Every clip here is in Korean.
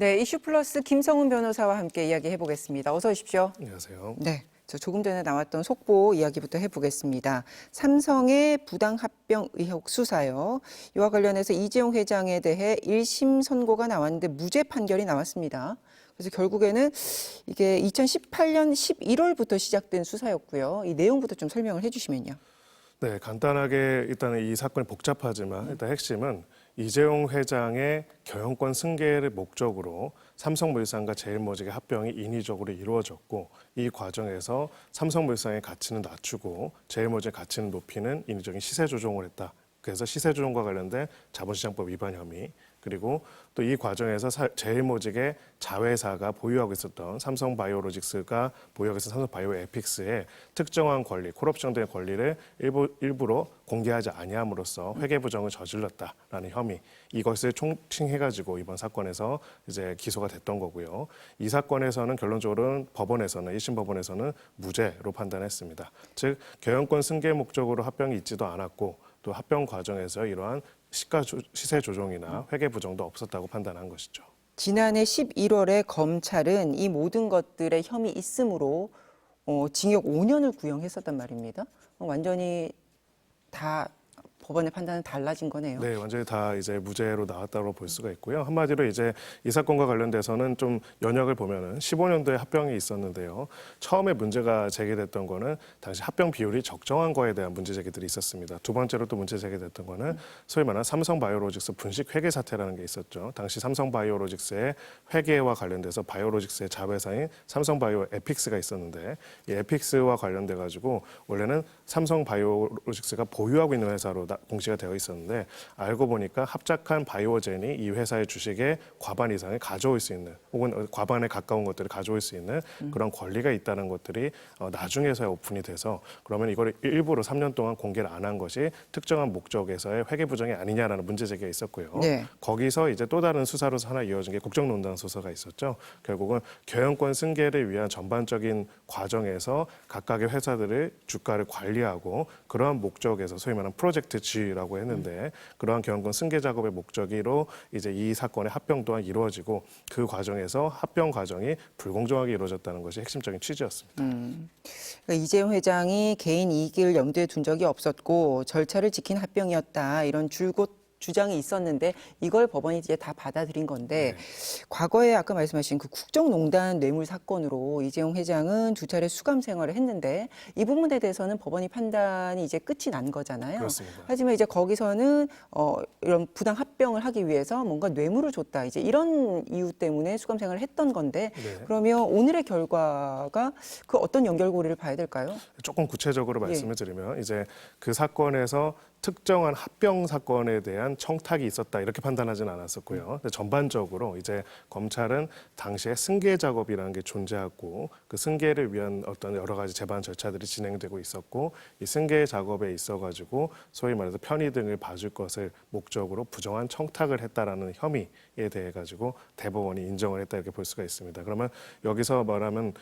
네, 이슈 플러스 김성훈 변호사와 함께 이야기해 보겠습니다. 어서 오십시오. 안녕하세요. 네, 저 조금 전에 나왔던 속보 이야기부터 해보겠습니다. 삼성의 부당 합병 의혹 수사요. 이와 관련해서 이재용 회장에 대해 1심 선고가 나왔는데 무죄 판결이 나왔습니다. 그래서 결국에는 이게 2018년 11월부터 시작된 수사였고요. 이 내용부터 좀 설명을 해주시면요. 네, 간단하게 일단 이 사건이 복잡하지만 일단 핵심은 이재용 회장의 경영권 승계를 목적으로 삼성물산과 제일모직의 합병이 인위적으로 이루어졌고 이 과정에서 삼성물산의 가치는 낮추고 제일모직의 가치는 높이는 인위적인 시세 조종을 했다. 그래서 시세 조종과 관련된 자본시장법 위반 혐의 그리고 또 이 과정에서 제일모직의 자회사가 보유하고 있었던 삼성바이오로직스가 보유하고 있었던 삼성바이오에픽스의 특정한 권리, 콜옵션된 권리를 일부러 공개하지 아니함으로써 회계부정을 저질렀다라는 혐의 이것을 총칭해가지고 이번 사건에서 이제 기소가 됐던 거고요. 이 사건에서는 결론적으로는 법원에서는 1심 법원에서는 무죄로 판단했습니다. 즉 경영권 승계 목적으로 합병이 있지도 않았고 또 합병 과정에서 이러한 시세 조종이나 회계 부정도 없었다고 판단한 것이죠. 지난해 11월에 검찰은 이 모든 것들의 혐의 있음으로 징역 5년을 구형했었단 말입니다. 완전히 다 법원의 판단은 달라진 거네요. 네, 완전히 다 이제 무죄로 나왔다고 볼 수가 있고요. 한마디로 이제 이 사건과 관련돼서는 좀 연역을 보면은 15년도에 합병이 있었는데요. 처음에 문제가 제기됐던 거는 당시 합병 비율이 적정한 거에 대한 문제 제기들이 있었습니다. 두 번째로 또 문제 제기됐던 거는 소위 말하는 삼성바이오로직스 분식 회계 사태라는 게 있었죠. 당시 삼성바이오로직스의 회계와 관련돼서 바이오로직스의 자회사인 삼성바이오에픽스가 있었는데 이 에픽스와 관련돼 가지고 원래는 삼성바이오로직스가 보유하고 있는 회사로 공시가 되어 있었는데 알고 보니까 합작한 바이오젠이 이 회사의 주식의 과반 이상을 가져올 수 있는 혹은 과반에 가까운 것들을 가져올 수 있는 그런 권리가 있다는 것들이 나중에서야 오픈이 돼서 그러면 이걸 일부러 3년 동안 공개를 안 한 것이 특정한 목적에서의 회계 부정이 아니냐라는 문제 제기가 있었고요. 네. 거기서 이제 또 다른 수사로 하나 이어진 게 국정농단 수사가 있었죠. 결국은 경영권 승계를 위한 전반적인 과정에서 각각의 회사들의 주가를 관리하고 그러한 목적에서 소위 말하는 프로젝트 G라고 했는데 그러한 경영권 승계 작업의 목적으로 이제 이 사건의 합병 또한 이루어지고 그 과정에서 합병 과정이 불공정하게 이루어졌다는 것이 핵심적인 취지였습니다. 그러니까 이재용 회장이 개인 이익을 염두에 둔 적이 없었고 절차를 지킨 합병이었다 이런 줄곧 주장이 있었는데 이걸 법원이 이제 다 받아들인 건데 과거에 아까 말씀하신 그 국정농단 뇌물 사건으로 이재용 회장은 두 차례 수감 생활을 했는데 이 부분에 대해서는 법원이 판단이 이제 끝이 난 거잖아요. 그렇습니다. 하지만 이제 거기서는 이런 부당 합병을 하기 위해서 뭔가 뇌물을 줬다 이제 이런 이유 때문에 수감 생활을 했던 건데 그러면 오늘의 결과가 그 어떤 연결고리를 봐야 될까요? 조금 구체적으로 말씀을 드리면 이제 그 사건에서 특정한 합병 사건에 대한 청탁이 있었다 이렇게 판단하지는 않았었고요. 근데 전반적으로 이제 검찰은 당시에 승계 작업이라는 게 존재하고 그 승계를 위한 어떤 여러 가지 재반 절차들이 진행되고 있었고 이 승계 작업에 있어가지고 소위 말해서 편의 등을 봐줄 것을 목적으로 부정한 청탁을 했다라는 혐의에 대해 가지고 대법원이 인정을 했다 이렇게 볼 수가 있습니다. 그러면 여기서 말하면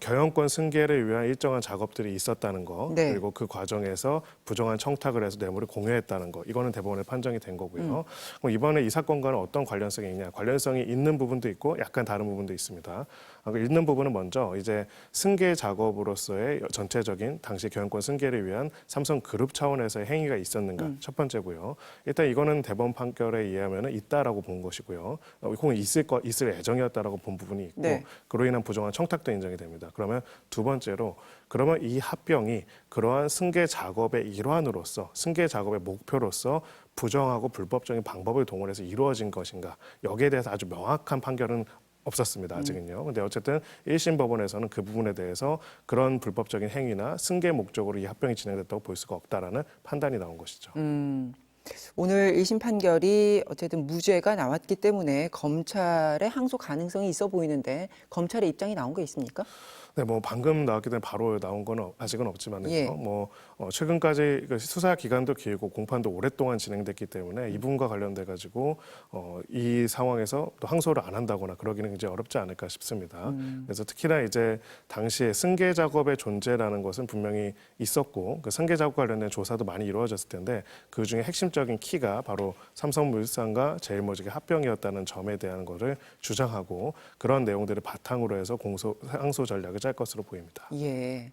경영권 승계를 위한 일정한 작업들이 있었다는 거 그리고 그 과정에서 부정한 청탁을 해서 뇌물을 공유했다는 거 이거는 대법원의 판정이 된 거고요. 그럼 이번에 이 사건과는 어떤 관련성이 있냐? 관련성이 있는 부분도 있고 약간 다른 부분도 있습니다. 있는 부분은 먼저 이제 승계 작업으로서의 전체적인 당시 경영권 승계를 위한 삼성그룹 차원에서의 행위가 있었는가 첫 번째고요. 일단 이거는 대법원 판결에 의하면 있다라고 본 것이고요. 혹은 있을 예정이었다라고 본 부분이 있고 그로 인한 부정한 청탁도 인정이 됩니다. 그러면 두 번째로 그러면 이 합병이 그러한 승계 작업의 일환으로서 승계 작업의 목표로서 부정하고 불법적인 방법을 동원해서 이루어진 것인가 여기에 대해서 아주 명확한 판결은 없었습니다. 아직은요. 근데 어쨌든 1심 법원에서는 그 부분에 대해서 그런 불법적인 행위나 승계 목적으로 이 합병이 진행됐다고 볼 수가 없다라는 판단이 나온 것이죠. 오늘 1심 판결이 어쨌든 무죄가 나왔기 때문에 검찰의 항소 가능성이 있어 보이는데 검찰의 입장이 나온 게 있습니까? 네, 뭐 방금 나왔기 때문에 바로 나온 건 아직은 없지만요. 최근까지 수사 기간도 길고 공판도 오랫동안 진행됐기 때문에 이 부분과 관련돼 가지고 이 상황에서 또 항소를 안 한다거나 그러기는 굉장히 어렵지 않을까 싶습니다. 그래서 특히나 이제 당시에 승계 작업의 존재라는 것은 분명히 있었고 그 승계 작업 관련된 조사도 많이 이루어졌을 텐데 그 중에 핵심적인 핵심적인 키가 바로 삼성물산과 제일모직의 합병이었다는 점에 대한 것을 주장하고 그런 내용들을 바탕으로 해서 항소 전략을 짤 것으로 보입니다. 예.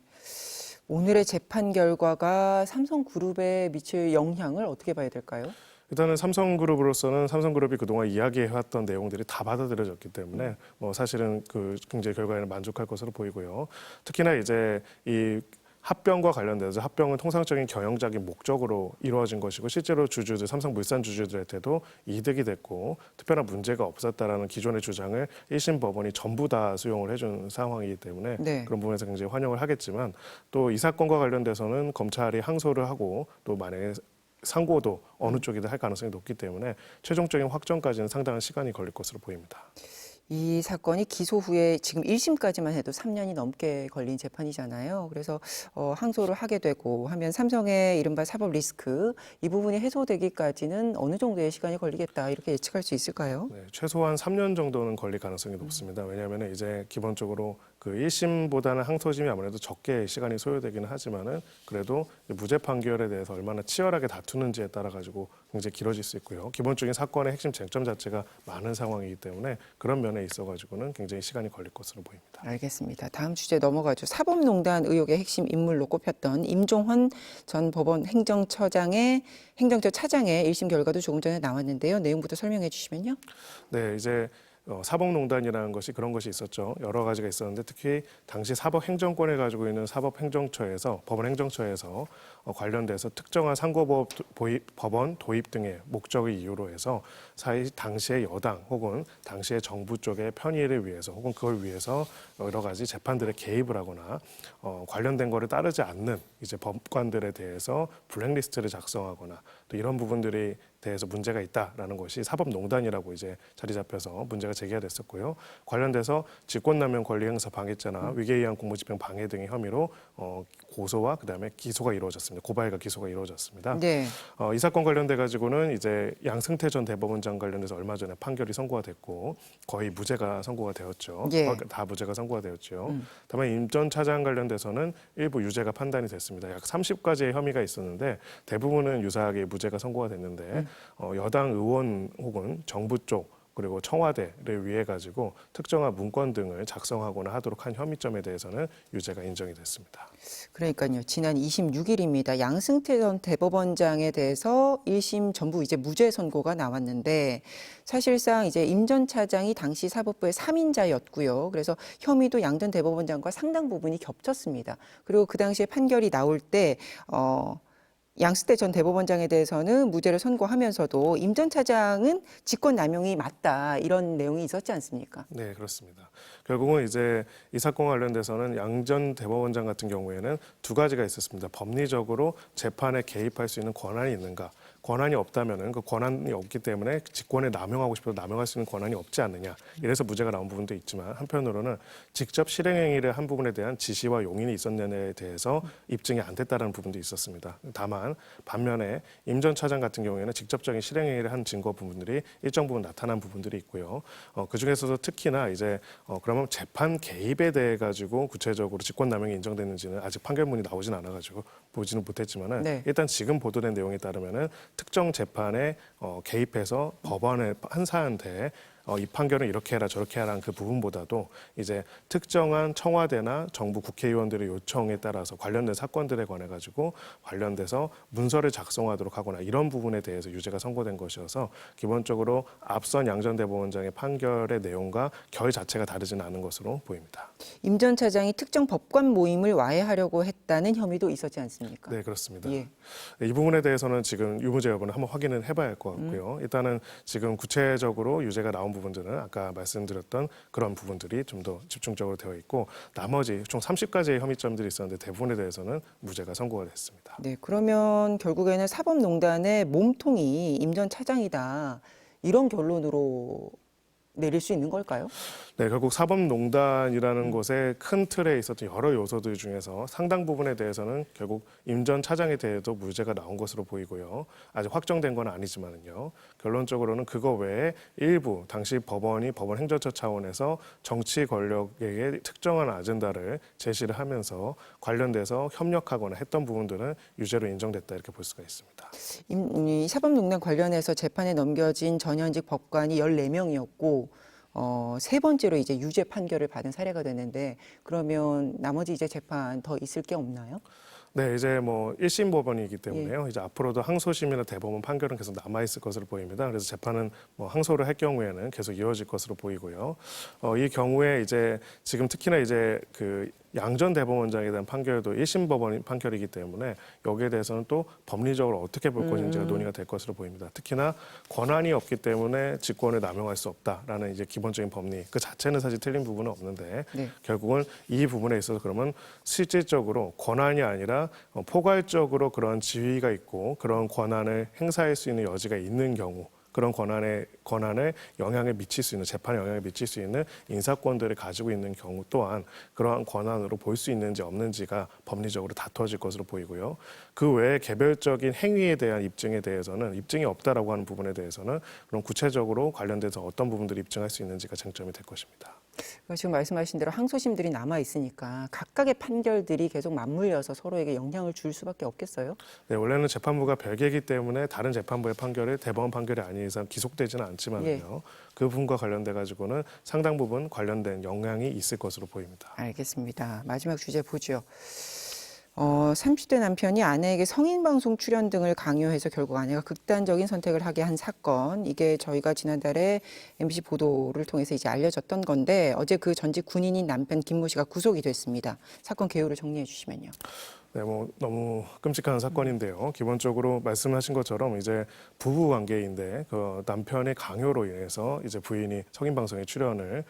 오늘의 재판 결과가 삼성그룹에 미칠 영향을 어떻게 봐야 될까요? 일단은 삼성그룹으로서는 삼성그룹이 그동안 이야기해왔던 내용들이 다 받아들여졌기 때문에 뭐 사실은 그 경제 결과에는 만족할 것으로 보이고요. 특히나 이제 이 합병과 관련돼서 합병은 통상적인 경영적인 목적으로 이루어진 것이고 실제로 주주들 삼성물산 주주들한테도 이득이 됐고 특별한 문제가 없었다라는 기존의 주장을 1심 법원이 전부 다 수용을 해준 상황이기 때문에 네. 그런 부분에서 굉장히 환영을 하겠지만 또 이 사건과 관련돼서는 검찰이 항소를 하고 또 만약에 상고도 어느 쪽이든 할 가능성이 높기 때문에 최종적인 확정까지는 상당한 시간이 걸릴 것으로 보입니다. 이 사건이 기소 후에 지금 1심까지만 해도 3년이 넘게 걸린 재판이잖아요. 그래서 항소를 하게 되고 하면 삼성의 이른바 사법 리스크 이 부분이 해소되기까지는 어느 정도의 시간이 걸리겠다 이렇게 예측할 수 있을까요? 네, 최소한 3년 정도는 걸릴 가능성이 높습니다. 왜냐하면 이제 기본적으로 그 1심보다는 항소심이 아무래도 적게 시간이 소요되기는 하지만은 그래도 무죄 판결에 대해서 얼마나 치열하게 다투는지에 따라 가지고 굉장히 길어질 수 있고요. 기본적인 사건의 핵심 쟁점 자체가 많은 상황이기 때문에 그런 면에 있어 가지고는 굉장히 시간이 걸릴 것으로 보입니다. 알겠습니다. 다음 주제 넘어가죠. 사법농단 의혹의 핵심 인물로 꼽혔던 임종헌 전 법원 행정처 차장의 1심 결과도 조금 전에 나왔는데요. 내용부터 설명해 주시면요. 네, 이제 사법농단이라는 것이 그런 것이 있었죠. 여러 가지가 있었는데 특히 당시 사법행정권을 가지고 있는 사법행정처에서 법원행정처에서 관련돼서 특정한 법원 도입 등의 목적을 이유로 해서 당시의 여당 혹은 당시의 정부 쪽의 편의를 위해서 혹은 그걸 위해서 여러 가지 재판들에 개입을 하거나 관련된 거를 따르지 않는 이제 법관들에 대해서 블랙리스트를 작성하거나 또 이런 부분들이 대해서 문제가 있다라는 것이 사법농단이라고 이제 자리 잡혀서 문제가 제기가 됐었고요. 관련돼서 직권남용 권리행사 방해죄나 위계에 의한 공무집행 방해 등의 혐의로 고소와 그다음에 기소가 이루어졌습니다. 고발과 기소가 이루어졌습니다. 네. 이 사건 관련돼 가지고는 이제 양승태 전 대법원장 관련해서 얼마 전에 판결이 선고가 됐고 거의 무죄가 선고가 되었죠. 예. 다 무죄가 선고가 되었죠. 다만 임 전 차장 관련돼서는 일부 유죄가 판단이 됐습니다. 약 30가지의 혐의가 있었는데 대부분은 유사하게 무죄가 선고가 됐는데 여당 의원 혹은 정부 쪽 그리고 청와대를 위해 가지고 특정한 문건 등을 작성하거나 하도록 한 혐의점에 대해서는 유죄가 인정이 됐습니다. 그러니까요. 지난 26일입니다. 양승태 전 대법원장에 대해서 1심 전부 이제 무죄 선고가 나왔는데 사실상 이제 임 전 차장이 당시 사법부의 3인자였고요. 그래서 혐의도 양 전 대법원장과 상당 부분이 겹쳤습니다. 그리고 그 당시에 판결이 나올 때 양승태 전 대법원장에 대해서는 무죄를 선고하면서도 임 전 차장은 직권남용이 맞다 이런 내용이 있었지 않습니까? 네, 그렇습니다. 결국은 이제 이 사건 관련돼서는 양 전 대법원장 같은 경우에는 두 가지가 있었습니다. 법리적으로 재판에 개입할 수 있는 권한이 있는가? 권한이 없다면은 그 권한이 없기 때문에 직권에 남용하고 싶어도 남용할 수 있는 권한이 없지 않느냐. 이래서 무죄가 나온 부분도 있지만 한편으로는 직접 실행행위를 한 부분에 대한 지시와 용인이 있었느냐에 대해서 입증이 안 됐다는 부분도 있었습니다. 다만 반면에 임 전 차장 같은 경우에는 직접적인 실행행위를 한 증거 부분들이 일정 부분 나타난 부분들이 있고요. 그 중에서도 특히나 이제 그러면 재판 개입에 대해 가지고 구체적으로 직권남용이 인정됐는지는 아직 판결문이 나오진 않아 가지고 보지는 못했지만은 네. 일단 지금 보도된 내용에 따르면은 특정 재판에 개입해서 법원의 판사한테 이 판결은 이렇게 해라 저렇게 해라는 그 부분보다도 이제 특정한 청와대나 정부 국회의원들의 요청에 따라서 관련된 사건들에 관해 가지고 관련돼서 문서를 작성하도록 하거나 이런 부분에 대해서 유죄가 선고된 것이어서 기본적으로 앞선 양 전 대법원장의 판결의 내용과 결 자체가 다르지는 않은 것으로 보입니다. 임 전 차장이 특정 법관 모임을 와해하려고 했다는 혐의도 있었지 않습니까? 네, 그렇습니다. 예. 이 부분에 대해서는 지금 유무죄 여부는 한번 확인을 해봐야 할 것 같고요. 일단은 지금 구체적으로 유죄가 나온 부분들은 아까 말씀드렸던 그런 부분들이 좀 더 집중적으로 되어 있고 나머지 총 30가지의 혐의점들이 있었는데 대부분에 대해서는 무죄가 선고가 됐습니다. 네, 그러면 결국에는 사법농단의 몸통이 임 전 차장이다. 이런 결론으로 내릴 수 있는 걸까요? 네, 결국 사법농단이라는 곳의 큰 틀에 있었던 여러 요소들 중에서 상당 부분에 대해서는 결국 임 전 차장에 대해도 무죄가 나온 것으로 보이고요. 아직 확정된 건 아니지만은요. 결론적으로는 그거 외에 일부 당시 법원 행정처 차원에서 정치 권력에게 특정한 아젠다를 제시를 하면서 관련돼서 협력하거나 했던 부분들은 유죄로 인정됐다 이렇게 볼 수가 있습니다. 이 사법농단 관련해서 재판에 넘겨진 전현직 법관이 14명이었고 세 번째로 이제 유죄 판결을 받은 사례가 되는데 그러면 나머지 이제 재판 더 있을 게 없나요? 네, 이제 뭐 1심 법원이기 때문에요. 이제 앞으로도 항소심이나 대법원 판결은 계속 남아 있을 것으로 보입니다. 그래서 재판은 뭐 항소를 할 경우에는 계속 이어질 것으로 보이고요. 이 경우에 이제 지금 특히나 이제 그 양전 대법원장에 대한 판결도 1심 법원 판결이기 때문에 여기에 대해서는 또 법리적으로 어떻게 볼 것인지가 논의가 될 것으로 보입니다. 특히나 권한이 없기 때문에 직권을 남용할 수 없다라는 이제 기본적인 법리 그 자체는 사실 틀린 부분은 없는데 네. 결국은 이 부분에 있어서 그러면 실질적으로 권한이 아니라 포괄적으로 그런 지위가 있고 그런 권한을 행사할 수 있는 여지가 있는 경우 그런 권한에 영향을 미칠 수 있는 재판에 영향을 미칠 수 있는 인사권들을 가지고 있는 경우 또한 그러한 권한으로 볼 수 있는지 없는지가 법리적으로 다투어질 것으로 보이고요. 그 외에 개별적인 행위에 대한 입증에 대해서는 입증이 없다라고 하는 부분에 대해서는 그럼 구체적으로 관련돼서 어떤 부분들을 입증할 수 있는지가 쟁점이 될 것입니다. 지금 말씀하신 대로 항소심들이 남아 있으니까 각각의 판결들이 계속 맞물려서 서로에게 영향을 줄 수밖에 없겠어요? 네, 원래는 재판부가 별개이기 때문에 다른 재판부의 판결이 대법원 판결이 아닌 이상 기속되지는 않지만요. 그 부분과 관련돼 가지고는 상당 부분 관련된 영향이 있을 것으로 보입니다. 알겠습니다. 마지막 주제 보죠. 30대 남편이 아내에게 성인방송 출연 등을 강요해서 결국 아내가 극단적인 선택을 하게 한 사건. 이게 저희가 지난달에 MBC 보도를 통해서 이제 알려졌던 건데 어제 그 전직 군인인 남편 김모 씨가 구속이 됐습니다. 사건 개요를 정리해 주시면요. 네, 뭐 너무 끔찍한 사건인데요. 기본적으로 말씀하신 것처럼 이제 부부 관계인데 그 남편의 강요로 인해서 이제 부인이 성인 방송에 출연을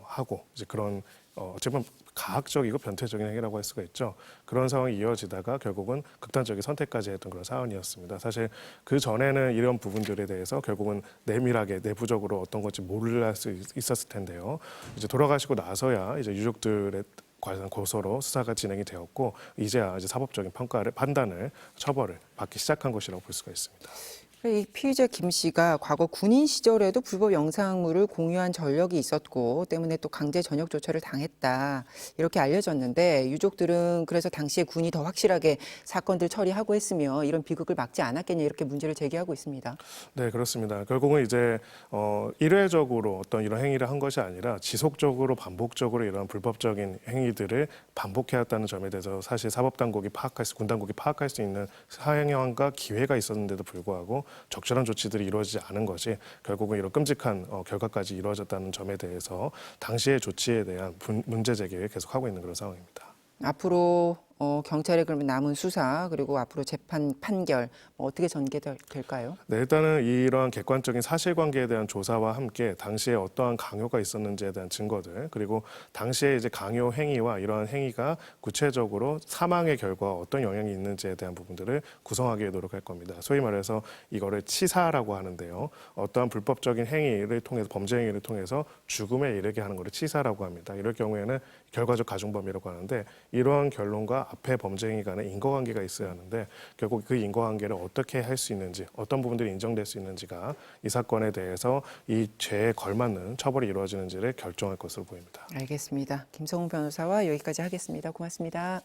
하고 이제 그런 어쩌면 가학적이고 변태적인 행위라고 할 수가 있죠. 그런 상황이 이어지다가 결국은 극단적인 선택까지 했던 그런 사안이었습니다. 사실 그 전에는 이런 부분들에 대해서 결국은 내밀하게 내부적으로 어떤 건지 몰랄 수 있었을 텐데요. 이제 돌아가시고 나서야 이제 유족들의 관련 고소로 수사가 진행이 되었고 이제야 이제 사법적인 판단을 처벌을 받기 시작한 것이라고 볼 수가 있습니다. 이 피의자 김 씨가 과거 군인 시절에도 불법 영상물을 공유한 전력이 있었고 때문에 또 강제 전역 조처를 당했다 이렇게 알려졌는데 유족들은 그래서 당시에 군이 더 확실하게 사건들 처리하고 했으며 이런 비극을 막지 않았겠냐 이렇게 문제를 제기하고 있습니다. 네, 그렇습니다. 결국은 이제 일회적으로 어떤 이런 행위를 한 것이 아니라 지속적으로 반복적으로 이런 불법적인 행위들을 반복해왔다는 점에 대해서 사실 사법당국이 군 당국이 파악할 수 있는 상황과 기회가 있었는데도 불구하고 적절한 조치들이 이루어지지 않은 것이 결국은 이런 끔찍한 결과까지 이루어졌다는 점에 대해서 당시의 조치에 대한 문제 제기를 계속하고 있는 그런 상황입니다. 앞으로 경찰의 그러면 남은 수사 그리고 앞으로 재판 판결 어떻게 전개될까요? 네, 일단은 이러한 객관적인 사실관계에 대한 조사와 함께 당시에 어떠한 강요가 있었는지에 대한 증거들 그리고 당시에 이제 강요 행위와 이러한 행위가 구체적으로 사망의 결과와 어떤 영향이 있는지에 대한 부분들을 구성하기 위해 노력할 겁니다. 소위 말해서 이거를 치사라고 하는데요. 어떠한 불법적인 행위를 통해서 범죄 행위를 통해서 죽음에 이르게 하는 것을 치사라고 합니다. 이럴 경우에는 결과적 가중범위라고 하는데 이러한 결론과 앞에 범죄 행위 간에 인과관계가 있어야 하는데 결국 그 인과관계를 어떻게 할 수 있는지 어떤 부분들이 인정될 수 있는지가 이 사건에 대해서 이 죄에 걸맞는 처벌이 이루어지는지를 결정할 것으로 보입니다. 알겠습니다. 김성웅 변호사와 여기까지 하겠습니다. 고맙습니다.